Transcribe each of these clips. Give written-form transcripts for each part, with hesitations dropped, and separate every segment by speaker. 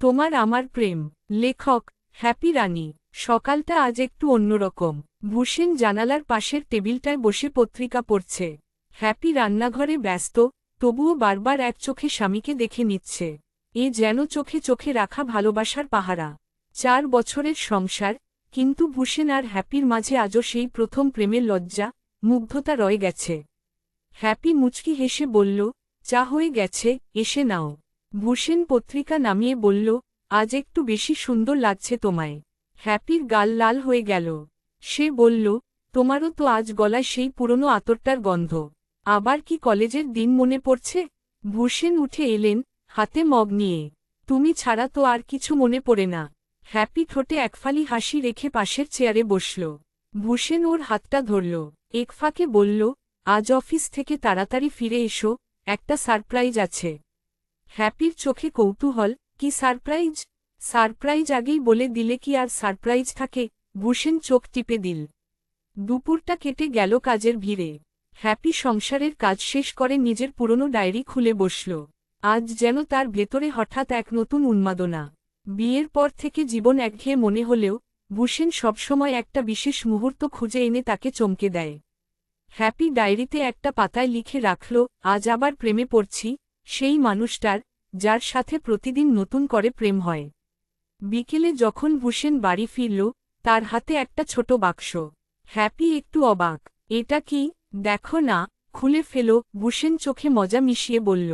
Speaker 1: তোমার আমার প্রেম। লেখক হ্যাপি রানী। সকালটা আজ একটু অন্যরকম। ভূষেন জানালার পাশের টেবিলটায় বসে পত্রিকা পড়ছে। হ্যাপি রান্নাঘরে ব্যস্ত, তবুও বারবার এক চোখে স্বামীকে দেখে নিচ্ছে। এ যেন চোখে চোখে রাখা ভালোবাসার পাহারা। 4 বছরের সংসার, কিন্তু ভূষেন আর হ্যাপির মাঝে আজও সেই প্রথম প্রেমের লজ্জা, মুগ্ধতা রয়ে গেছে। হ্যাপি মুচকি হেসে বলল, চা হয়ে গেছে, এসে নাও। ভূষেন পত্রিকা নামিয়ে বলল, আজ একটু বেশি সুন্দর লাগছে তোমায়। হ্যাপির গাল লাল হয়ে গেল। সে বলল, তোমারও তো আজ গলায় সেই পুরনো আতরটার গন্ধ। আবার কি কলেজের দিন মনে পড়ছে? ভূষেন উঠে এলেন, হাতে মগ নিয়ে। তুমি ছাড়া তো আর কিছু মনে পড়ে না। হ্যাপি ঠোঁটে একফালি হাসি রেখে পাশের চেয়ারে বসল। ভূষেন ওর হাতটা ধরল। এক ফাঁকে বলল, আজ অফিস থেকে তাড়াতাড়ি ফিরে এসো, একটা সারপ্রাইজ আছে। হ্যাপির চোখে কৌতূহল, কি সারপ্রাইজ? সারপ্রাইজ আগেই বলে দিলে কি আর সারপ্রাইজ থাকে? ভূষেন চোখ টিপে দিল। দুপুরটা কেটে গেল কাজের ভিড়ে। হ্যাপি সংসারের কাজ শেষ করে নিজের পুরনো ডায়েরি খুলে বসল। আজ যেন তার ভেতরে হঠাৎ এক নতুন উন্মাদনা। বিয়ের পর থেকে জীবন একঘেয়ে মনে হলেও ভূষেন সবসময় একটা বিশেষ মুহূর্ত খুঁজে এনে তাকে চমকে দেয়। হ্যাপি ডায়েরিতে একটা পাতায় লিখে রাখল, আজ আবার প্রেমে পড়ছি, সেই মানুষটার, যার সাথে প্রতিদিন নতুন করে প্রেম হয়। বিকেলে যখন ভূষেন বাড়ি ফিরল, তার হাতে একটা ছোট বাক্স। হ্যাপি একটু অবাক। এটা কি? দেখো না, খুলে ফেলো, ভূষেন চোখে মজা মিশিয়ে বলল।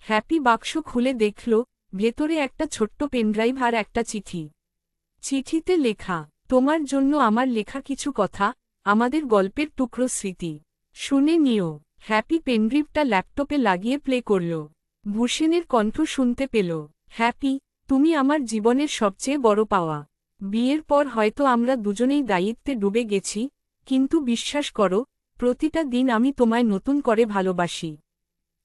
Speaker 1: হ্যাপি বাক্স খুলে দেখল, ভেতরে একটা ছোট্ট পেনড্রাইভ আর একটা চিঠি। চিঠিতে লেখা, তোমার জন্য আমার লেখা কিছু কথা, আমাদের গল্পের টুকরো স্মৃতি। শুনে নিও। হ্যাপি পেনড্রাইভটা ল্যাপটপে লাগিয়ে প্লে করল। ভূষেনের কণ্ঠ শুনতে পেল, হ্যাপি, তুমি আমার জীবনের সবচেয়ে বড় পাওয়া। বিয়ের পর হয়তো আমরা দুজনেই দায়িত্বে ডুবে গেছি, কিন্তু বিশ্বাস করো, প্রতিটা দিন আমি তোমায় নতুন করে ভালোবাসি।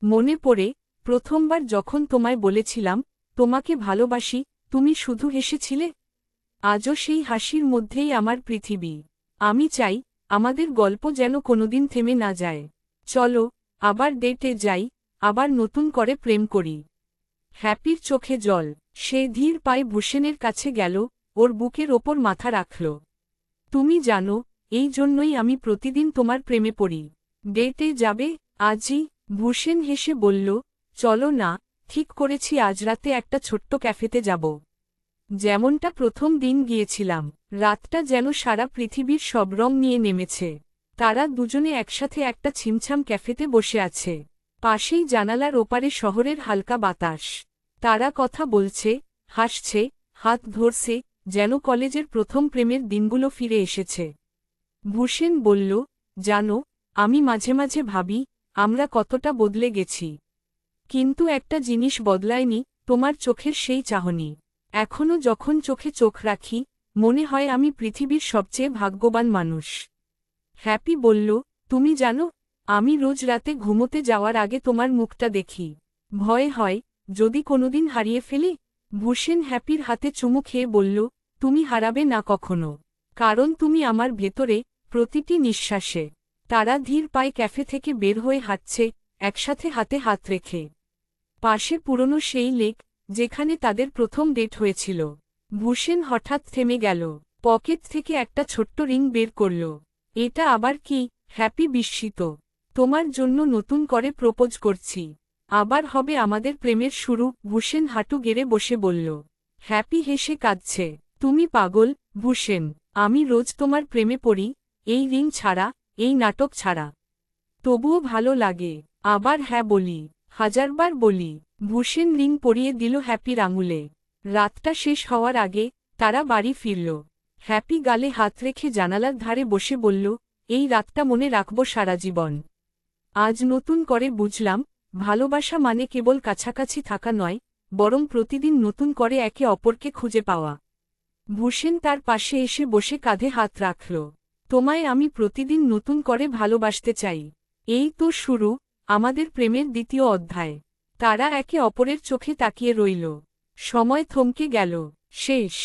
Speaker 1: মনে পড়ে, প্রথমবার যখন তোমায় বলেছিলাম, তোমাকে ভালোবাসি, তুমি শুধু হেসেছিলে। আজও সেই হাসির মধ্যেই আমার পৃথিবী। আমি চাই, আমাদের গল্প যেন কোনোদিন থেমে না যায়। চলো, আবার ডেটে যাই, আবার নতুন করে প্রেম করি। হ্যাপির চোখে জল। সে ধীর পায়ে ভূষেনের কাছে গেল, ওর বুকের ওপর মাথা রাখল। তুমি জানো, এই জন্যই আমি প্রতিদিন তোমার প্রেমে পড়ি। ডেটে যাবে? আজই? ভূষেন হেসে বলল, চলো না, ঠিক করেছি আজ রাতে একটা ছোট্ট ক্যাফেতে যাব। যেমনটা প্রথম দিন গিয়েছিলাম। রাতটা যেন সারা পৃথিবীর সব রং নিয়ে নেমেছে। তারা দুজনে একসাথে একটা ছিমছাম ক্যাফেতে বসে আছে। পাশেই জানালার ওপারে শহরের হালকা বাতাস। তারা কথা বলছে, হাসছে, হাত ধরছে, যেন কলেজের প্রথম প্রেমের দিনগুলো ফিরে এসেছে। ভূষেন বলল, জানো, আমি মাঝে মাঝে ভাবি, আমরা কতটা বদলে গেছি। কিন্তু একটা জিনিস বদলায়নি, তোমার চোখের সেই চাহনি। এখনো যখন চোখে চোখ রাখি, মনে হয় আমি পৃথিবীর সবচেয়ে ভাগ্যবান মানুষ। হ্যাপি বলল, তুমি জানো, আমি রোজ রাতে ঘুমোতে যাওয়ার আগে তোমার মুখটা দেখি। ভয় হয়, যদি কোনোদিন হারিয়ে ফেলি। ভূষেন হ্যাপির হাতে চুমু খেয়ে বলল, তুমি হারাবে না কখনো। কারণ তুমি আমার ভেতরে, প্রতিটি নিঃশ্বাসে। তারা ধীর পায়ে ক্যাফে থেকে বের হয়ে হাঁটছে, একসাথে হাতে হাত রেখে। পাশে পুরনো সেই লেক, যেখানে তাদের প্রথম ডেট হয়েছিল। ভূষেন হঠাৎ থেমে গেল। পকেট থেকে একটা ছোট্ট রিং বের করল। এটা আবার কি? হ্যাপি বিস্মিত। তোমার জন্য নতুন করে প্রপোজ করছি। আবার হবে আমাদের প্রেমের শুরু। ভূষেন হাঁটু গেড়ে বসে বলল। হ্যাপি হেসে কাঁদছে। তুমি পাগল, ভূষেন। আমি রোজ তোমার প্রেমে পড়ি, এই রিং ছাড়া, এই নাটক ছাড়া। তবুও ভালো লাগে। আবার হ্যাঁ বলি, হাজারবার বলি। ভূষেন রিং পরিয়ে দিল হ্যাপির আঙুলে। রাতটা শেষ হওয়ার আগে তারা বাড়ি ফিরল। হ্যাপি গালে হাত রেখে জানালার ধারে বসে বলল, এই রাতটা মনে রাখব সারা জীবন। আজ নতুন করে বুঝলাম, ভালোবাসা মানে কেবল কাছাকাছি থাকা নয়, বরং প্রতিদিন নতুন করে একে অপরকে খুঁজে পাওয়া। ভূষেন তার পাশে এসে বসে কাঁধে হাত রাখল। তোমায় আমি প্রতিদিন নতুন করে ভালোবাসতে চাই। এই তো শুরু, আমাদের প্রেমের দ্বিতীয় অধ্যায়। তারা একে অপরের চোখে তাকিয়ে রইল। সময় থমকে গেল। শেষ।